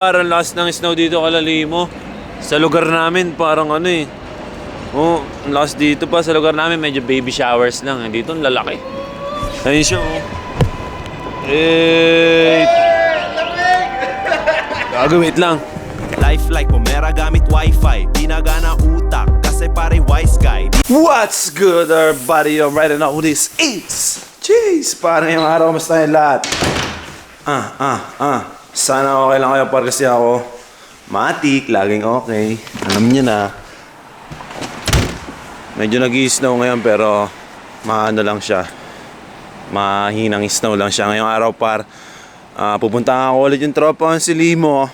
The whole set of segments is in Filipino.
Parang last ng snow dito kalalimo. Sa lugar namin parang ano eh. Oh, last dito pa sa lugar namin medyo baby showers lang. Dito ang lalaki. Ayun siya oh. Gago, wait lang. Life like pumera gamit wifi. Pinagana utak kasi pare wise guy. What's good everybody? I'm right now with this is jeez, parang yung araw mas tayo lahat. Sana okay lang kayo par kasi ako matik, laging okay. Alam niyo na. Medyo nag-i-snow ngayon pero maano lang siya. Mahinang snow lang siya ngayong araw par. Pupunta ako ulit yung tropa si Limo.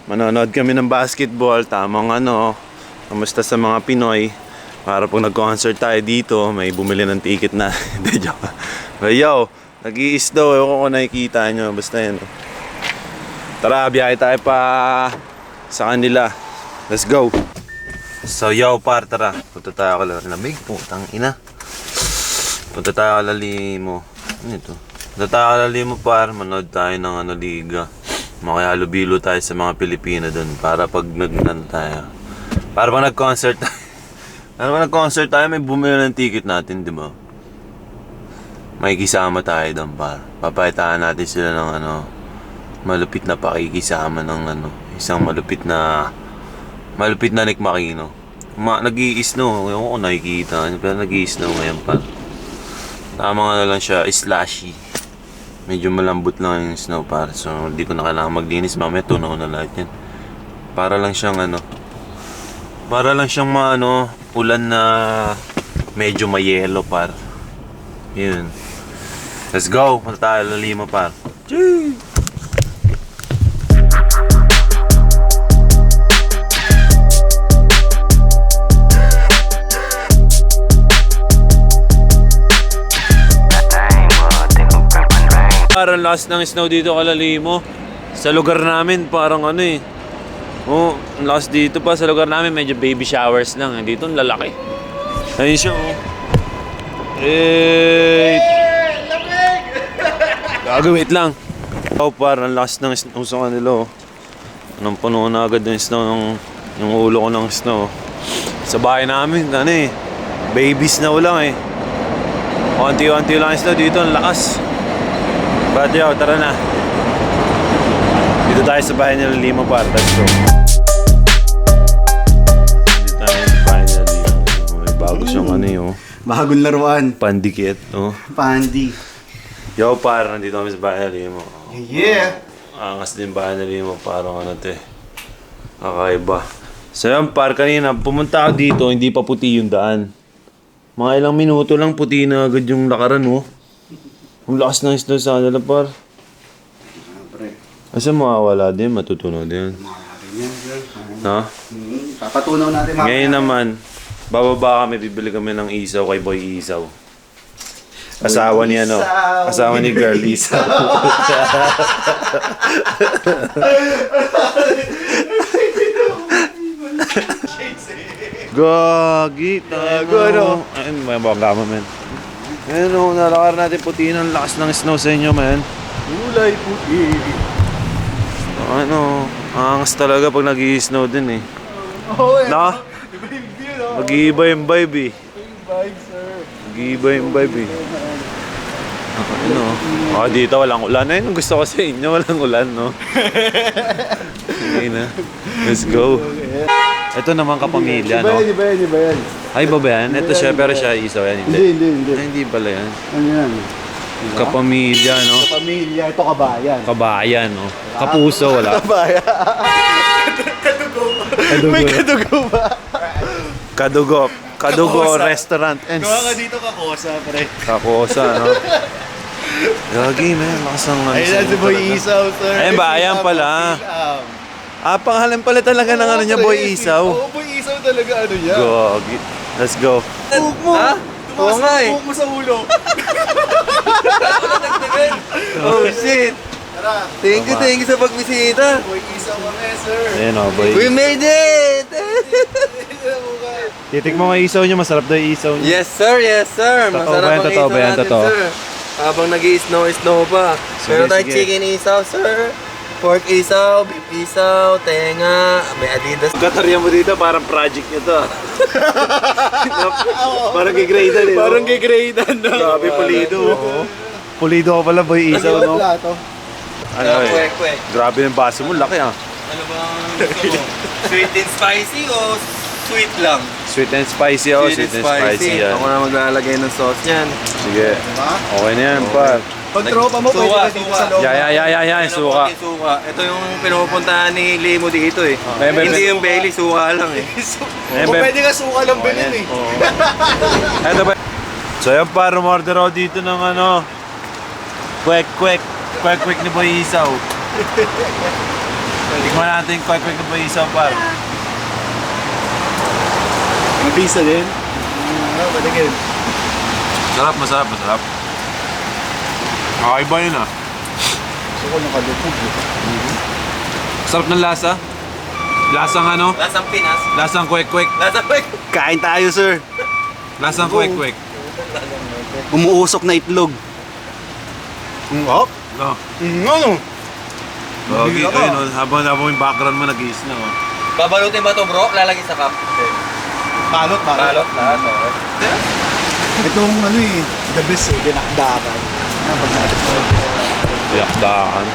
Manonood kami ng basketball. Tamang ano, kamusta sa mga Pinoy. Para pag nag-concert tayo dito, may bumili ng ticket na. Hindi, joke. But yo, nag-i-snow. Ewan ko kung nakikita nyo. Basta yun. Tara, biyahe tayo pa sa kanila. Let's go. So yo par, tara. Punta tayo lamig. Putang ina. Punta tayo Limo. Ano ito? Punta tayo Limo par. Manood tayo ng ano, liga. Makihalubilo tayo sa mga Pilipino dun. Para pag tayo. Para pag nag-concert tayo. Para pag nag-concert tayo, may bumili ng ticket natin, di ba? May kisama tayo dun par. Papakitaan natin sila ng ano, malupit na pakikisama ng ano, isang malupit na Nick Makino. Nag-i-snow, ewan ko kung nakikita, pero nag-i-snow ngayon pa. Tama nga lang siya, slushy. Medyo malambot lang yung snow par, so hindi ko na kailangan maglinis, mamaya tunaw na lahat yan. Para lang siyang ulan na medyo mayelo par. Yun. Let's go, punta tayo Limo par. Jeez! Parang last ng snow dito kalalimo. Sa lugar namin parang ano eh. Oh, last dito pa sa lugar namin medyo baby showers lang. Dito ang lalaki. Ayun siya oh. Gago, wait lang. Oh, parang last ng snow sa kanila oh. Anong puno na agad ng snow yung ulo ko ng snow. Sa bahay namin ano eh. Baby snow lang eh. Konti-konti lang snow dito, ang lakas. But yo, tara na. Dito tayo sa bahay nila Limo par. Let's go. Dito tayo sa bahay nila Limo. May bago siyang ano yun. Bagong laruan. Pandikit, oh. Pandi. Yo par, nandito kami sa bahay nila Limo. Yeah. Angas din bahay nila Limo. Parang ano te. Kakaiba. So yan par, kanina pumunta ako dito, hindi pa puti yung daan. Mga ilang minuto lang puti na agad yung lakaran, oh. Ang lakas ng snow sa kanila par. Kasi mawawala din, matutunaw din. No? Papatunaw natin mga. Ngayon naman, bababa kami, bibili kami ng isaw kay Boy Isaw. Asawa ni ano? Asawa ni Girl Isaw. Gagi, tago ano? Ayun, may bagama men. Ayun o, nalakar natin puti ng lakas ng snow sa inyo men. Kulay puti. Ano, angas talaga pag nag-i-snow din eh. Oo eh. Na? Mag-iiba yung vibe eh. Vibe sir. Mag-iiba yung vibe eh. Ano? Dito walang ulan. Ayun, gusto ko sa inyo, walang ulan no? Okay na. Let's go. Ito naman kapamilya no? Iba yan. Ay, ba yan? Ito siya, pero siya isaw yan. Hindi. Ay, hindi pala yan. Ano yan? Kapamilya, no? Pamilya, ito kabayan. Kabayan, no? Kapuso, wala. Kabayan. May kadugo ba? Kadugo restaurant. Gawa ka dito kakosa, pre. Kakosa, no? Gagi, man. Lakas ng ano. Ayun si Boy Isaw, sir. Ayun ba? Ayan pala. Pangalan pala talaga ng ano niya, Boy Isaw. Oo, Boy Isaw talaga ano niya. Gagi. Let's go. Buhok mo. Ha? Oo nga eh. Buhok mo sa ulo. Oh, shit. Tara. Thank you sa pagbisita. Boy Isaw kami, sir. Ayan o, Boy. We made it! Titik mo nga isaw niya, masarap daw yung isaw niya. Yes sir, yes sir. Totoo Masarap ba yan? ang Totoo ba isaw yan? natin, Totoo? sir. Habang nag-i-snow pa. Sige, Meron tayong sige. chicken isaw, sir. pork isaw, beef isaw, tenga, may Adidas. Katarya mo dito, parang project nyo to. Parang gigradean eh. Parang gigradean, no? Grabe, pulido. Pulido ka pala, boy isaw, no? Ano eh? Kwek. Grabe yung baso mo, laki ah. Ano bang gusto mo? Sweet and spicy o sweet lang? Sweet and spicy ako, sweet and spicy yan. Ako na maglalagay ng sauce niyan. Sige. Okay na yan, par. Pag tropa mo, pwede ka dito sa loob. Yeah, suka. Suka. Ito yung pinupuntahan ni Limo dito eh. May- Hindi yung Bailey, suka lang eh. O pwede ka suka lang bilhin eh. Eto ba? So yan par, umorder ako dito ng ano, kwek-kwek ni Boy Isaw. Tingnan natin yung kwek-kwek ni Boy Isaw par. May pizza din. Patigil. Masarap. Okay ba yun ah? Suko ng kalupog. Sarap ng lasa. Lasang ano? Lasang Pinas. Lasang kwek-kwek. Lasang kwek. Kain tayo, sir. Lasang kwek-kwek. Umuusok na itlog. Oh? No. Ano? Okay, ayun oh, habang yung background mo nag-iis na oh. Babalutin ba ito bro? Lalagay sa cup. Balot. Balot lahat. Itong ano eh, the best eh, dinakdakan. Yakdakan.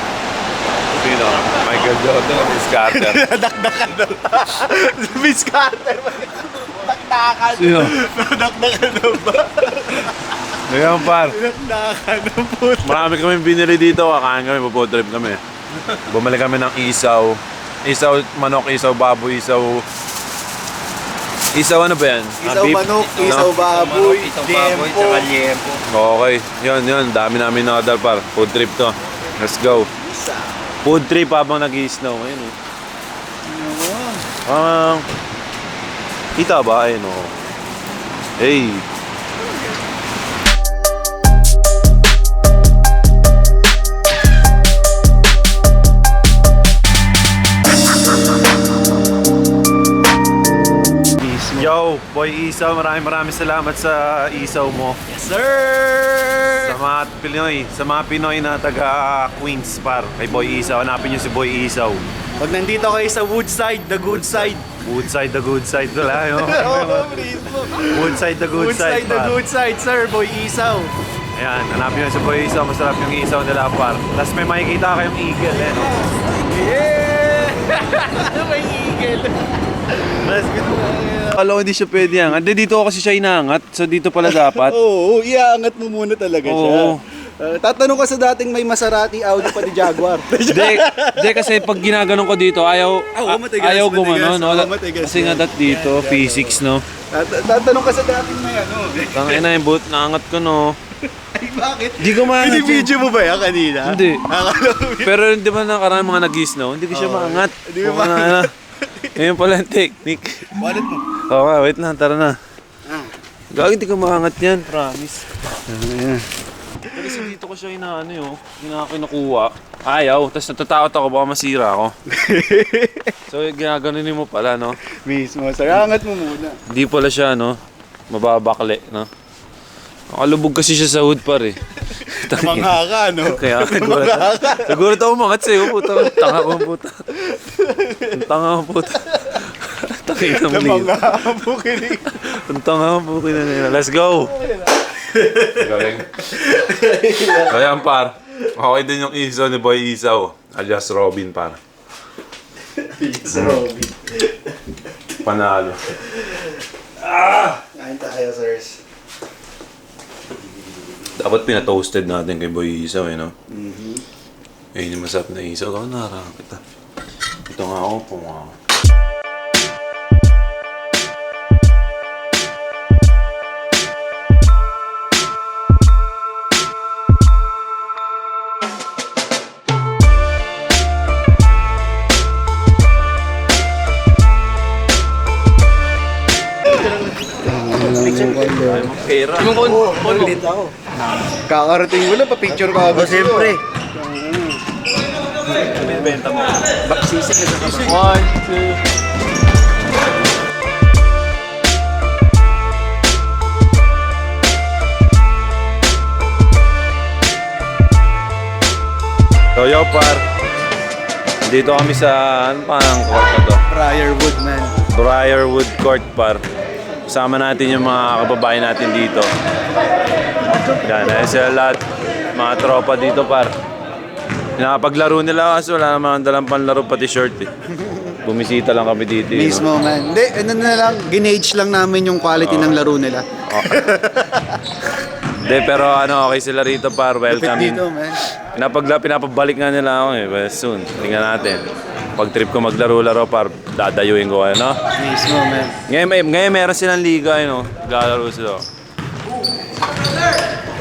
Sino? Michael Jordan o Miss Carter? Dakdakan daw. Miss Carter. Dakdakan. Sino? Dakdakan daw ba? Ngayon par. Dakdakan na po. Marami kami binili dito, kakain kami, po trip kami. Bumili kami ng isaw. Isaw manok, isaw baboy, isaw ano ba yan? Isaw manok, isaw baboy, liempo. liempo. Okay, yun. Dami namin na-order par. Food trip to. Let's go. Food trip habang nag-i-snow. Ayun eh. Kita ba? Ayun o. Hey. Yo, Boy Isaw, maraming salamat sa isaw mo. Yes, sir! Sa mga Pinoy na taga Queens par. Kay Boy Isaw, hanapin niyo si Boy Isaw. Pag nandito kayo sa Woodside, the good side. Woodside, the good side wala yun. Woodside, the good side Woodside, the par. good side, sir. Boy Isaw. Ayan, hanapin niyo si Boy Isaw, masarap yung isaw nila par. Tapos may makikita kayong eagle eh. No? Yeah! May eagle. Alam ko hindi siya pwede yan. Hindi, dito kasi siya inaangat. So dito pala dapat. Oo, iaangat mo muna talaga siya. Oo. Tatanong ka sa dating may Maserati, Audi pa di Jaguar. Hindi kasi pag ginaganon ko dito, ayaw matigas, gumano, no? matigas. Kasi nga dito, physics, no? Tatanong ka sa dating may ano. Tangin na yung boot, naangat ko, no? Ay, bakit? Hindi ko maangat yun. Binibidyo mo ba yan kanina? Hindi. Akala ko Pero di ba nakaraan mga nag-snow, hindi ko siya maangat. Hindi mo maangat. Ngayon pala yung technique. Wallet mo. Oo nga, wait lang, tara na. Gagi, hindi ko maangat yan, promise. Kasi dito ko siya kinukuha. Ayaw, tapos natatakot ako, baka masira ako. So, ginaganunin mo pala, no? Mismo, sir. Angat mo muna. Hindi pala siya, no? Mababakli, no? Nakalubog kasi siya sa hood par eh. Mangha ka, no? Kaya siguro ako umangat sa'yo, puta. Tanga ko, puta. Tanga ko, puta. Tangin na mali. Mangha mo kinig. Tanga ko, puta na. Let's go! Galing. Ayan par. Okay din yung isaw ni Boy Isaw. Alias Robin par. Yes, Robby. Panalo. Kain tayo, sirs. Dapat pinatoasted natin kay Boy Isaw eh, no? Ayun yung masarap na isaw. Ako nararang kita. Ito nga ako, pumaka. Pera. Ulit ako. Kakarating mo lang, pa-picture ka agad. Siyempre. Benta mo. Sisig na sa kapag. 1, 2. Yo, par. Dito kami sa, ano pa ang court na to? Briarwood, man. Briarwood Court, par. Kasama natin yung mga kababayan natin dito. Yan, ayun sila lahat. Mga tropa dito, par. Nakapaglaro nila kasi wala naman dalang panlaro pati short eh. Bumisita lang kami dito. eh, no? Mismo, man. Hindi, ano na lang, ginage lang namin yung quality ng laro nila. Hindi, pero ano, okay sila rito, par. Lupit Welcome. dito, man. Pinapabalik nga nila ako eh. Well, soon. Tingnan natin. Pag trip ko maglaro-laro, par, dadayuin ko kayo, no? Mismo, man. Ngayon meron silang liga, no? Galaro sila.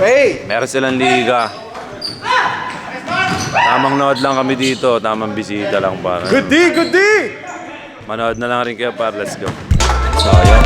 Hey! Meron silang liga. Tamang nood lang kami dito. Tamang bisita lang, par. Good day, good day! Manood na lang rin kayo, par. Let's go. So, ayan.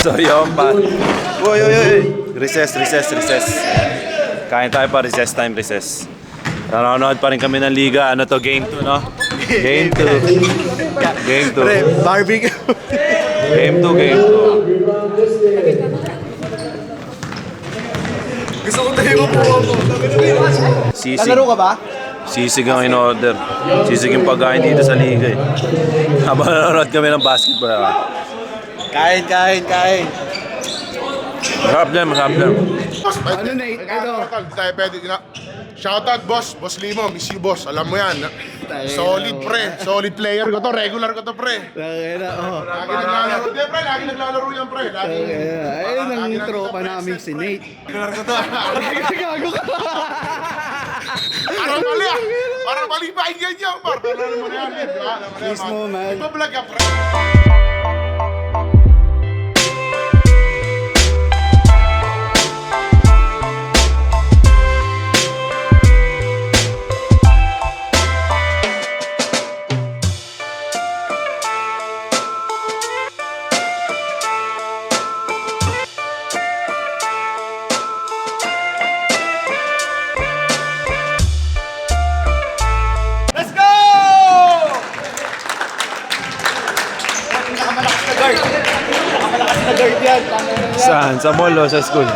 So yun pa. Uy. Recess. Kain tayo pa, recess time, recess. Nanonood pa rin kami ng liga. Ano to, game 2, no? Game 2. Game 2. Pre, barbecue. Game 2. Gusto ko tayo mapuha mo. Sisig. Lalaro ka ba? Sisig ang in-order. Sisig yung pagkain dito sa liga eh. Habang nanonood kami ng basketball. Kain. Masarap din. Ano na, ano? Tayo pwede na. Shoutout boss Limo, miss you boss. Alam mo yan. Solid pre, solid player ko to, regular ko to pre. Tangina, oh. Lagi naglalaro. Hindi pre, lagi naglalaro yan pre. Lagi. Ayun ang tropa namin si Nate. Gago ka. Parang mali pa ganyan, par. Alam mo na yan, di ba? Mismo, man. Iba-vlog ka pre. Saan? Sa mall o sa school?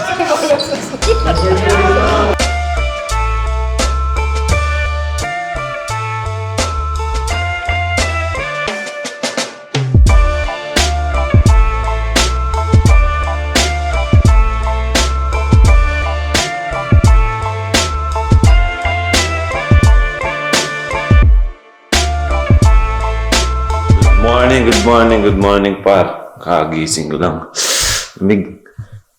Good morning, par. Kagising ko lang.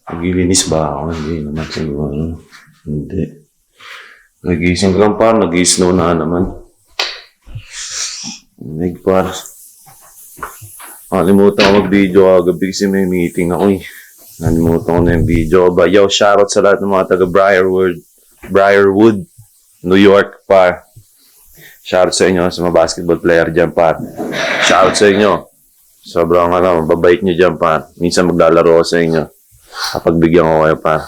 Naglilinis ba ako? Hindi naman siguro. Hindi. Nagising ko lang, par. Nag-snow na naman. Par. Nakalimutan ko mag-video kagabi kasi may meeting ako eh. Nakalimutan ko na yung video. Yo, shoutout sa lahat ng mga taga Briarwood, New York, par. Shoutout sa inyo sa mga basketball player dyan, par. Shoutout sa inyo. Sobrang mababait nyo dyan, par. Minsan maglalaro ako sa inyo. Kapag bigyan ko kayo, par.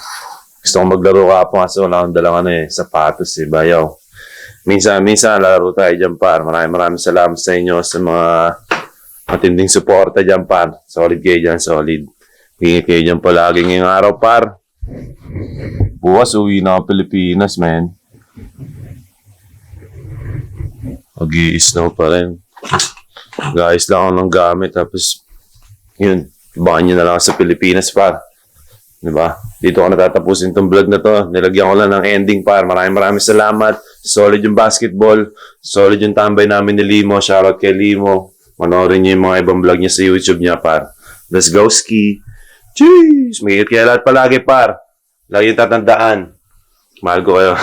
Gusto kong maglaro ka po kasi wala akong dalang sapatos, bayaw. Minsan, lalaro tayo dyan, par. Maraming salamat sa inyo sa mga matinding suporta dyan, par. Solid kayo dyan, solid. Hingit kayo dyan palagi ngayong araw, par. Bukas, uwi na ako Pilipinas, man. Mag-i-snow pa rin. Guys lang ako ng gamit, tapos yun, ibahan nyo na lang sa Pilipinas, par. Diba? Dito ko natatapusin tong vlog na to. Nilagyan ko lang ng ending, par. Maraming salamat. Solid yung basketball. Solid yung tambay namin ni Limo. Shoutout kay Limo. Manoorin nyo yung mga ibang vlog niya sa YouTube niya, par. Let's go ski. Cheers! Mag-iit kayo lahat palagi, par. Lagi yung tatandaan. Mahal ko kayo.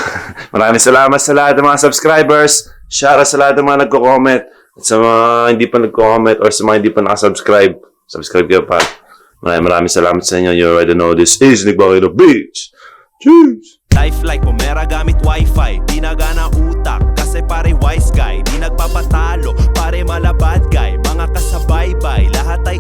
Maraming salamat sa lahat ng mga subscribers. Shoutout sa lahat ng mga nagko-comment. At sa mga hindi pa nagko-comment or sa mga hindi pa nakasubscribe, subscribe kayo, par. Maraming salamat sa inyo. You already know this is Nick Bakino Beach. Cheers! Life like pumera gamit wifi, di nagana utak kasi Kasi pare wise guy, di nagpapatalo, pare malabad guy. Mga kasabaybay, lahat ay